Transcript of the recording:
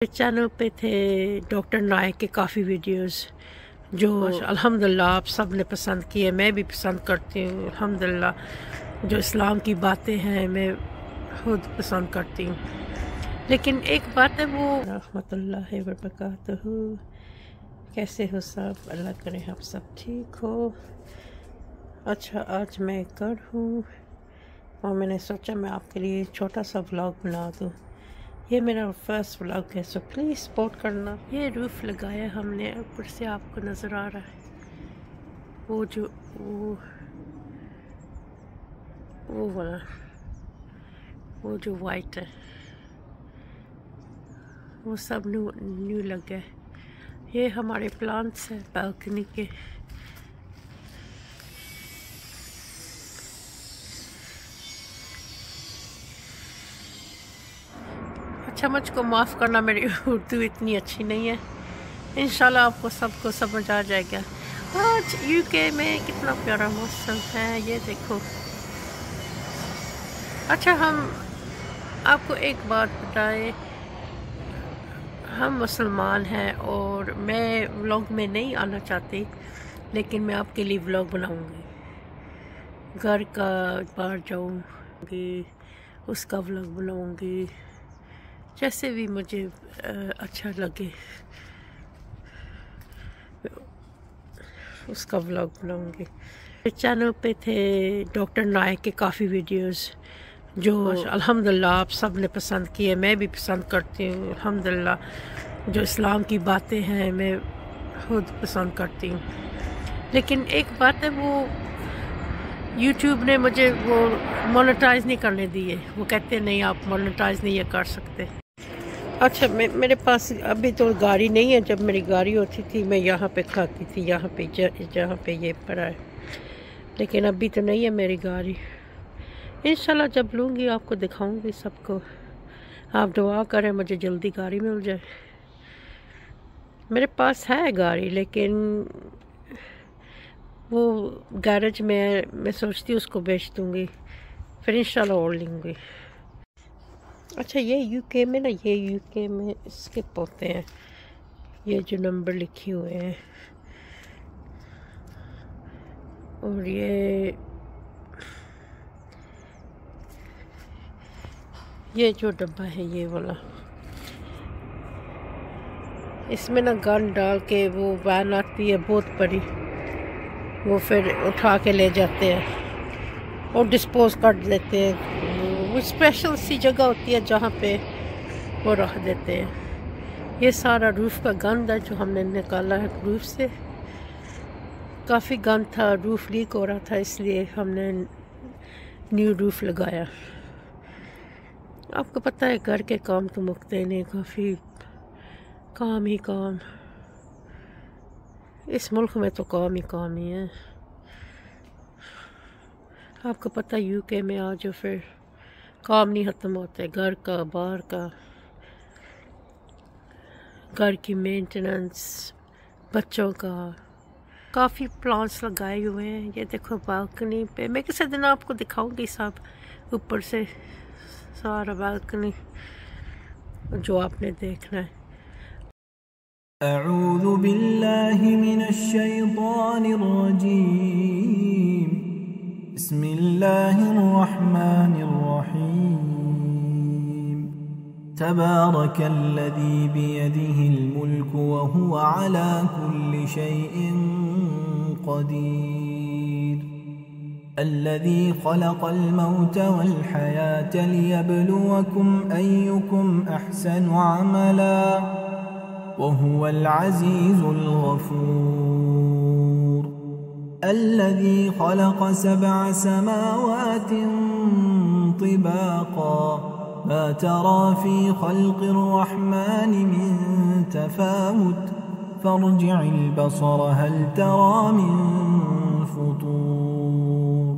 Channel पे थे doctor नायक के काफ़ी वीडियोस जो अल्हम्दुलिल्लाह आप सब ने पसंद किए, मैं भी पसंद करती हूँ अल्हम्दुलिल्लाह। जो इस्लाम की बातें हैं मैं खुद पसंद करती हूँ, लेकिन एक बात है वो रहमतुल्लाहि व बरकातहू। कैसे हो सब? अल्लाह करे आप सब ठीक हो। अच्छा, आज मैं कर हूँ और मैंने सोचा मैं आपके लिए छोटा सा व्लॉग बना दूँ। ये मेरा फर्स्ट व्लॉग है, सो प्लीज़ सपोर्ट करना। ये रूफ़ लगाया हमने, ऊपर से आपको नज़र आ रहा है वो वाला वो जो वाइट है वो सब न्यू लगा है। ये हमारे प्लांट्स हैं बालकनी के। अच्छा, मुझको माफ़ करना, मेरी उर्दू इतनी अच्छी नहीं है। इंशाल्लाह आपको सबको समझ आ जाएगा। आज यूके में कितना प्यारा मौसम है, ये देखो। अच्छा, हम आपको एक बात बताएं, हम मुसलमान हैं और मैं व्लॉग में नहीं आना चाहती, लेकिन मैं आपके लिए व्लॉग बनाऊंगी। घर का बाहर जाऊंगी, उसका व्लॉग बनाऊंगी, जैसे भी मुझे अच्छा लगे उसका व्लॉग बनाऊंगी। चैनल पे थे डॉक्टर नायक के काफ़ी वीडियोस जो अल्हम्दुलिल्लाह आप सब ने पसंद किए, मैं भी पसंद करती हूँ अल्हम्दुलिल्लाह। जो इस्लाम की बातें हैं मैं खुद पसंद करती हूँ, लेकिन एक बात है वो यूट्यूब ने मुझे वो मोनेटाइज नहीं करने दिए। वो कहते नहीं, आप मोनेटाइज नहीं ये कर सकते। अच्छा, मेरे पास अभी तो गाड़ी नहीं है। जब मेरी गाड़ी होती थी मैं यहाँ पे खाती थी, यहाँ पे जहाँ पे ये पड़ा है, लेकिन अभी तो नहीं है मेरी गाड़ी। इंशाल्लाह जब लूँगी आपको दिखाऊंगी सबको। आप दुआ करें मुझे जल्दी गाड़ी मिल जाए। मेरे पास है गाड़ी, लेकिन वो गैरेज में मैं सोचती हूँ उसको बेच दूँगी, फिर इंशाल्लाह और लूँगी। अच्छा, ये यूके में ना, ये यूके में इसके पौधे हैं, ये जो नंबर लिखे हुए हैं, और ये जो डब्बा है ये वाला, इसमें ना गन डाल के वो वैन आती है बहुत बड़ी, वो फिर उठा के ले जाते हैं और डिस्पोज कर देते हैं। वो स्पेशल सी जगह होती है जहाँ पे वो रख देते हैं। ये सारा रूफ़ का गंद है जो हमने निकाला है रूफ़ से। काफ़ी गंद था, रूफ़ लीक हो रहा था, इसलिए हमने न्यू रूफ़ लगाया। आपको पता है घर के काम तो मुकते नहीं, काफ़ी काम ही काम। इस मुल्क में तो काम ही है। आपको पता है यूके में आज जो फिर काम नहीं ख़त्म होते, घर का, बाहर का, घर की मेंटेनेंस, बच्चों का। काफ़ी प्लांट्स लगाए हुए हैं, ये देखो बालकनी पे। मैं किसी दिन आपको दिखाऊंगी सब ऊपर से सारा बालकनी जो आपने देखना है। अऊज़ु बिल्लाहि मिनश शैतानिर रजीम। बिस्मिल्लाहिर रहमानिर रहीम। तबारकल्लज़ी बियदिहिल मुल्कु व हुवा अला कुल्लि शैइन क़दीर। अल्लज़ी ख़लक़ल मौत वल हयात लियब्लुवकुम अय्युकुम अहसनु अमला वहुवल अज़ीज़ुल गफ़ूर। अल्लज़ी ख़लक़ सबअ समावातिन तिबाक़ा मा तरा फ़ी ख़ल्क़िर रहमानि मिन तफ़ावुत फ़र्जि'िल बसर हल तरा मिन फ़ुतूर